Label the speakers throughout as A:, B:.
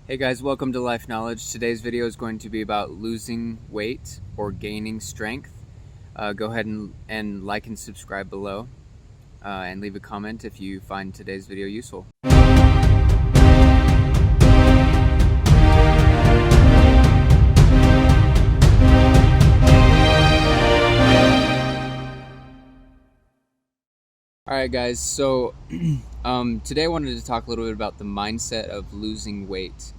A: Hey guys, welcome to Life Knowledge. Today's video is going to be about losing weight or gaining strength. Go ahead and like and subscribe below and leave a comment if you find today's video useful. Alright guys, so today I wanted to talk a little bit about the mindset of losing weight.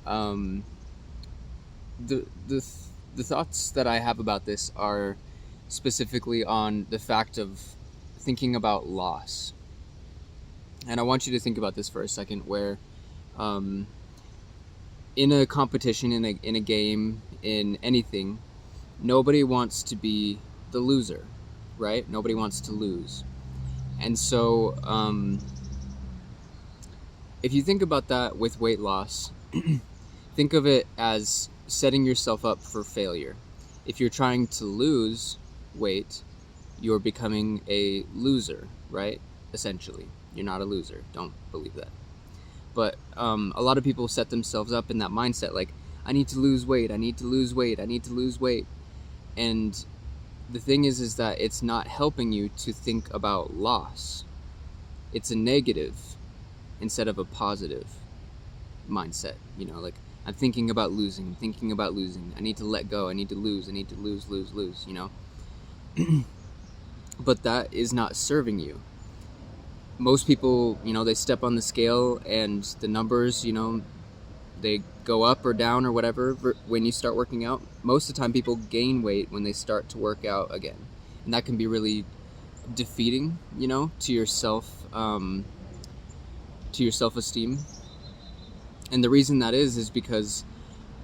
A: The thoughts that I have about this are specifically on the fact of thinking about loss. And I want you to think about this for a second, where in a competition, in a game, in anything, nobody wants to be the loser, right? Nobody wants to lose. And so if you think about that with weight loss, think of it as setting yourself up for failure. If you're trying to lose weight, you're becoming a loser, right? Essentially, you're not a loser. Don't believe that. But a lot of people set themselves up in that mindset, like, I need to lose weight, I need to lose weight, I need to lose weight. And the thing is that it's not helping you to think about loss. It's a negative instead of a positive mindset. You know, like, I'm thinking about losing, I need to let go, I need to lose, you know. But that is not serving you. Most people, you know, they step on the scale and the numbers, you know, they go up or down or whatever when you start working out. Most of the time people gain weight when they start to work out again. And that can be really defeating, you know, to your self-esteem. And the reason that is because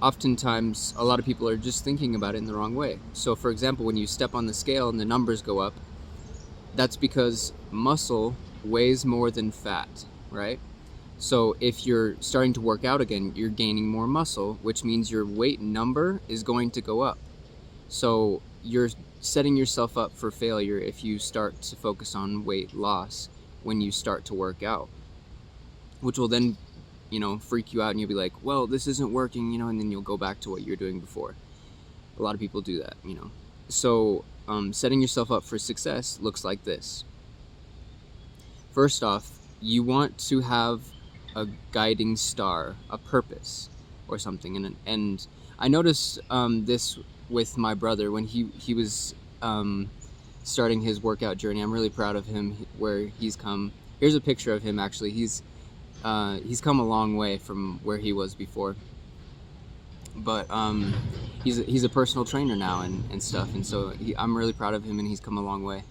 A: oftentimes a lot of people are just thinking about it in the wrong way. So for example, when you step on the scale and the numbers go up, that's because muscle weighs more than fat, right? So if you're starting to work out again, you're gaining more muscle, which means your weight number is going to go up. So you're setting yourself up for failure if you start to focus on weight loss when you start to work out, which will then, you know, freak you out, and you'll be like, well, this isn't working, you know, and then you'll go back to what you were doing before. A lot of people do that, you know. So setting yourself up for success looks like this. First off, you want to have a guiding star, a purpose or something. And I noticed this with my brother when he was starting his workout journey. I'm really proud of him, where he's come. Here's a picture of him, actually. He's come a long way from where he was before. But he's a personal trainer now and stuff, and so I'm really proud of him, and he's come a long way.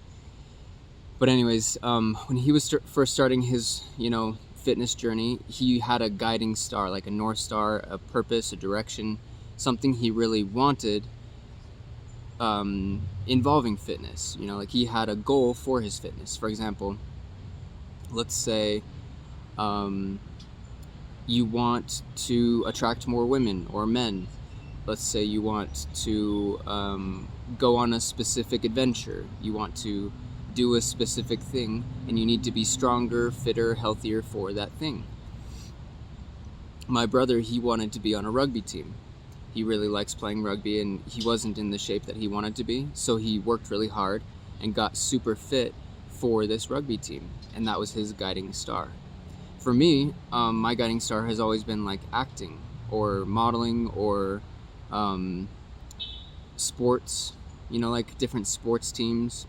A: But anyways, when he was first starting his, you know, fitness journey, he had a guiding star, like a North Star, a purpose, a direction, something he really wanted involving fitness. You know, like, he had a goal for his fitness. For example, let's say you want to attract more women or men. Let's say you want to go on a specific adventure. You want to do a specific thing, and you need to be stronger, fitter, healthier for that thing. My brother, he wanted to be on a rugby team. He really likes playing rugby, and he wasn't in the shape that he wanted to be, so he worked really hard and got super fit for this rugby team, and that was his guiding star. For me, my guiding star has always been like acting or modeling or sports, you know, like different sports teams.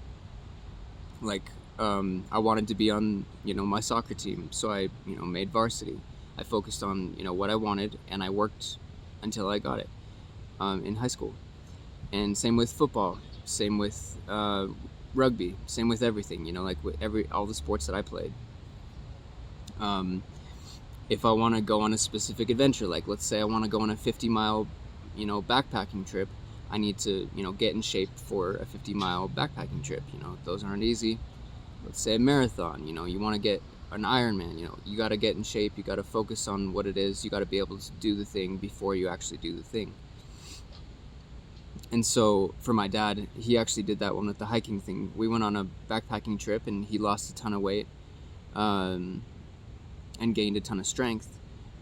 A: Like, I wanted to be on, you know, my soccer team, so I, you know, made varsity. I focused on, you know, what I wanted, and I worked until I got it in high school. And same with football, same with rugby, same with everything, you know, like with all the sports that I played. If I want to go on a specific adventure, like let's say I want to go on a 50-mile, you know, backpacking trip, I need to, you know, get in shape for a 50-mile backpacking trip. You know, those aren't easy. Let's say a marathon, you know, you want to get an Ironman, you know, you got to get in shape, you got to focus on what it is, you got to be able to do the thing before you actually do the thing. And so for my dad, he actually did that one with the hiking thing. We went on a backpacking trip, and he lost a ton of weight and gained a ton of strength.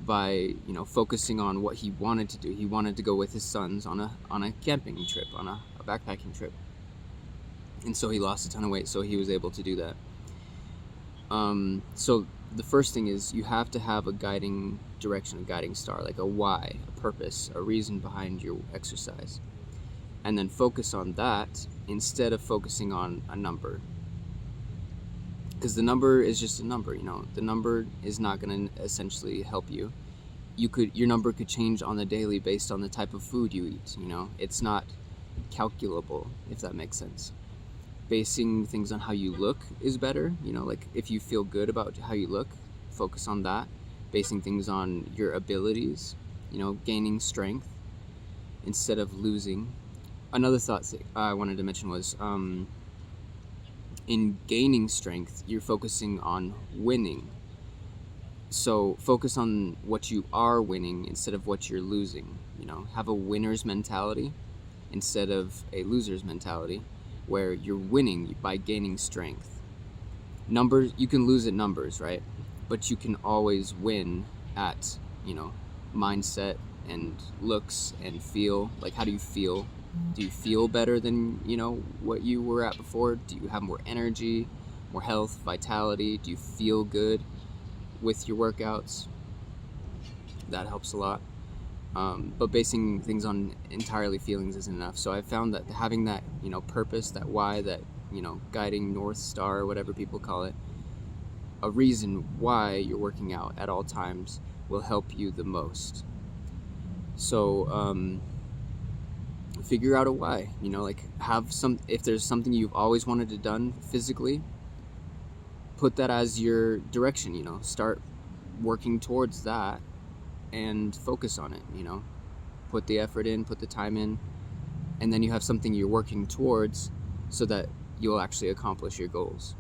A: by, focusing on what he wanted to do. He wanted to go with his sons on a camping trip, on a backpacking trip. And so he lost a ton of weight, so he was able to do that. So the first thing is you have to have a guiding direction, a guiding star, like a why, a purpose, a reason behind your exercise. And then focus on that instead of focusing on a number. Because the number is just a number, The number is not going to essentially help you. Your number could change on the daily based on the type of food you eat, It's not calculable, if that makes sense. Basing things on how you look is better, like if you feel good about how you look, focus on that. Basing things on your abilities, gaining strength instead of losing. Another thought I wanted to mention was in gaining strength, you're focusing on winning. So focus on what you are winning instead of what you're losing. Have a winner's mentality instead of a loser's mentality, where you're winning by gaining strength. Numbers, you can lose at numbers, right? But you can always win at, mindset and looks and feel. Like, how do you feel? Do you feel better than, what you were at before? Do you have more energy, more health, vitality? Do you feel good with your workouts? That helps a lot. But basing things on entirely feelings isn't enough. So I found that having that, purpose, that why, that, guiding North Star, whatever people call it, a reason why you're working out at all times will help you the most. So figure out a why, if there's something you've always wanted to done physically, put that as your direction, start working towards that and focus on it, put the effort in, put the time in, and then you have something you're working towards so that you'll actually accomplish your goals.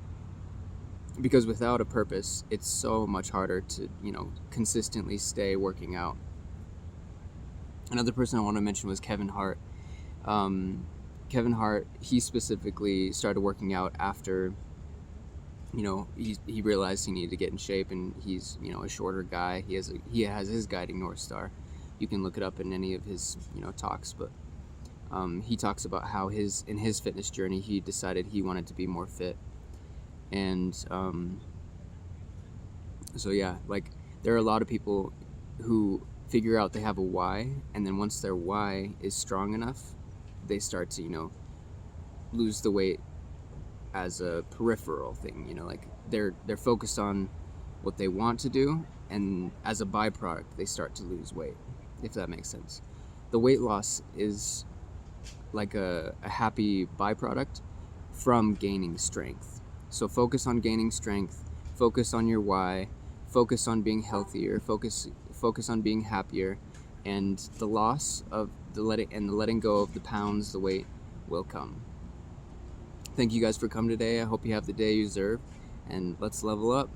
A: Because without a purpose, it's so much harder to, consistently stay working out. Another person I want to mention was Kevin Hart. Kevin Hart, he specifically started working out after, he realized he needed to get in shape, and he's, a shorter guy. He has his guiding North Star. You can look it up in any of his, talks, but he talks about how in his fitness journey, he decided he wanted to be more fit. And so yeah, like there are a lot of people who figure out they have a why, and then once their why is strong enough, they start to, lose the weight as a peripheral thing, like they're focused on what they want to do, and as a byproduct, they start to lose weight, if that makes sense. The weight loss is like a happy byproduct from gaining strength. So focus on gaining strength, focus on your why, focus on being healthier, focus on being happier, and the loss of the letting go of the pounds, the weight will come. Thank you guys for coming today. I hope you have the day you deserve, and let's level up.